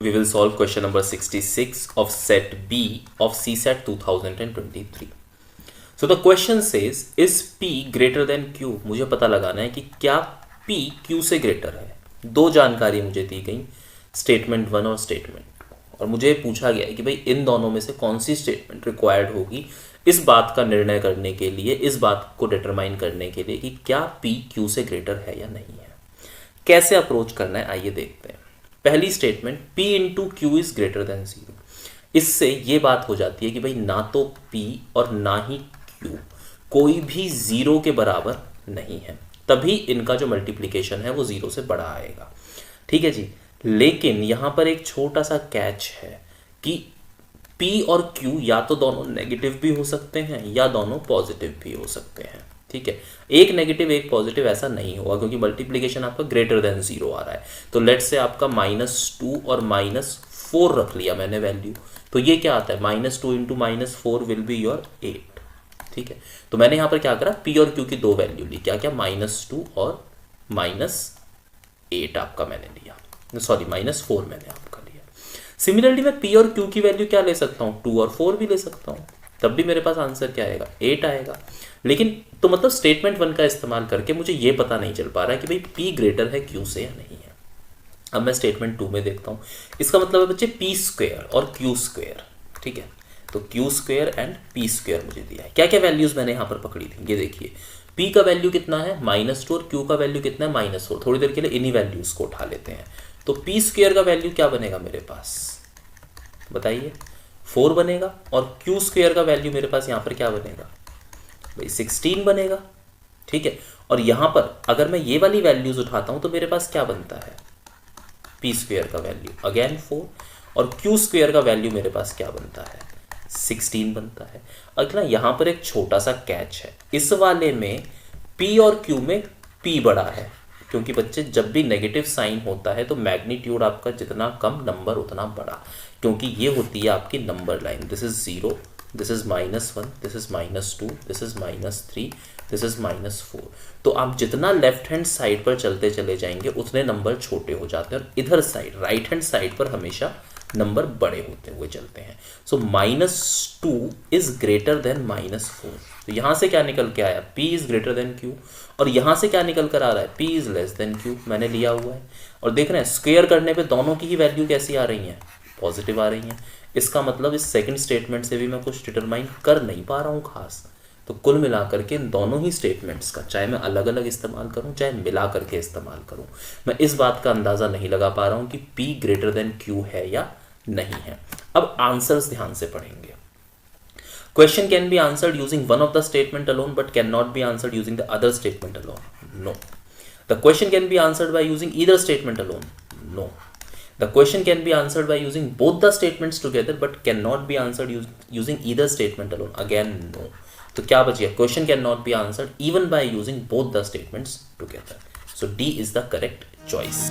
we will solve question number 66 of set B of CSAT 2023. So the question says, is P greater than Q? मुझे पता लगाना है कि क्या P Q से ग्रेटर है। दो जानकारी मुझे दी गई, स्टेटमेंट 1 और स्टेटमेंट, और मुझे पूछा गया है कि भाई इन दोनों में से कौन सी स्टेटमेंट रिक्वायर्ड होगी इस बात का निर्णय करने के लिए, इस बात को डिटरमाइन करने के लिए कि क्या P Q से ग्रेटर है या नहीं है। कैसे अप्रोच करना है आइए देखते हैं। पहली statement P into Q is greater than 0। इससे ये बात हो जाती है कि भाई ना तो P और ना ही Q कोई भी 0 के बराबर नहीं है, तभी इनका जो मल्टीप्लिकेशन है वो 0 से बड़ा आएगा। ठीक है जी, लेकिन यहां पर एक छोटा सा कैच है कि P और Q या तो दोनों नेगेटिव भी हो सकते हैं या दोनों पॉजिटिव भी हो सकते हैं। ठीक है, एक नेगेटिव एक पॉजिटिव ऐसा नहीं होगा क्योंकि मल्टीप्लिकेशन आपका ग्रेटर देन 0 आ रहा है। तो लेट्स से आपका -2 और -4 रख लिया मैंने वैल्यू, तो ये क्या आता है, -2 इंटू -4 विल बी योर 8। ठीक है, तो मैंने यहाँ पर क्या करा, P और Q की दो वैल्यू ली, क्या क्या, -2 और -8 आपका मैंने लिया, सॉरी -4 मैंने आपका लिया। सिमिलरली मैं P और Q की वैल्यू क्या ले सकता हूँ, 2 और 4 भी ले सकता हूँ, तब भी मेरे पास आंसर क्या आएगा, 8 आएगा। लेकिन तो मतलब स्टेटमेंट 1 का इस्तेमाल करके मुझे ये पता नहीं चल पा रहा है कि भाई P ग्रेटर है Q से या नहीं है। अब मैं स्टेटमेंट 2 में देखता हूँ, इसका मतलब है बच्चे P स्क्वायर और Q स्क्वायर। ठीक है, तो Q square and P square मुझे दिया है। क्या क्या वैल्यूज मैंने यहाँ पर पकड़ी थी, ये देखिए। P का वैल्यू कितना है, -2, और Q का वैल्यू कितना है, -4। थोड़ी देर के लिए इन्हीं वैल्यूज को उठा लेते हैं। तो P स्क्वायर का वैल्यू क्या बनेगा मेरे पास, बताइए, 4 बनेगा, और Q स्क्वायर का वैल्यू मेरे पास यहाँ पर क्या बनेगा भाई, 16 बनेगा। ठीक है, और यहाँ पर अगर मैं ये वाली वैल्यूज उठाता हूँ तो मेरे पास क्या बनता है, P स्क्वायर का वैल्यू अगेन 4, और Q स्क्वायर का वैल्यू मेरे पास क्या बनता है, 16 बनता है। अगला यहाँ पर एक छोटा सा कैच है, इस वाले में P और Q में P बड़ा है, क्योंकि बच्चे जब भी नेगेटिव साइन होता है तो मैग्नीट्यूड आपका जितना कम नंबर उतना बड़ा, क्योंकि ये होती है आपकी number line. This is 0, this is -1, this is -2, this is -3, this is -4। तो आप जितना लेफ्ट हैंड साइड पर चलते चले जाएंगे उतने नंबर छोटे हो जाते हैं, और इधर साइड राइट हैंड साइड पर हमेशा नंबर बड़े होते हुए चलते हैं। सो -2 इज ग्रेटर देन -4। तो यहां से क्या निकल के आया, P is greater than Q, और यहां से क्या निकल कर आ रहा है, P is less than Q मैंने लिया हुआ है। और देख रहे हैं स्क्वायर करने पे दोनों की ही वैल्यू कैसी आ रही है, पॉजिटिव आ रही है। इसका मतलब इस सेकंड स्टेटमेंट से भी मैं कुछ डिटरमाइन कर नहीं पा रहा हूँ खास। तो कुल मिलाकर के इन दोनों ही स्टेटमेंट्स का, चाहे मैं अलग अलग इस्तेमाल करूं चाहे मिला करके इस्तेमाल करूं, मैं इस बात का अंदाजा नहीं लगा पा रहा हूं कि P ग्रेटर देन Q है या नहीं है। अब आंसर्स ध्यान से पढ़ेंगे। Question can be answered using one of the statement alone but can not be answered using the other statement alone. No. The question can be answered by using either statement alone. No. The question can be answered by using both the statements together but cannot be answered using either statement alone. Again, no. तो क्या बच गया, question cannot be answered even by using both the statements together. So D is the correct choice.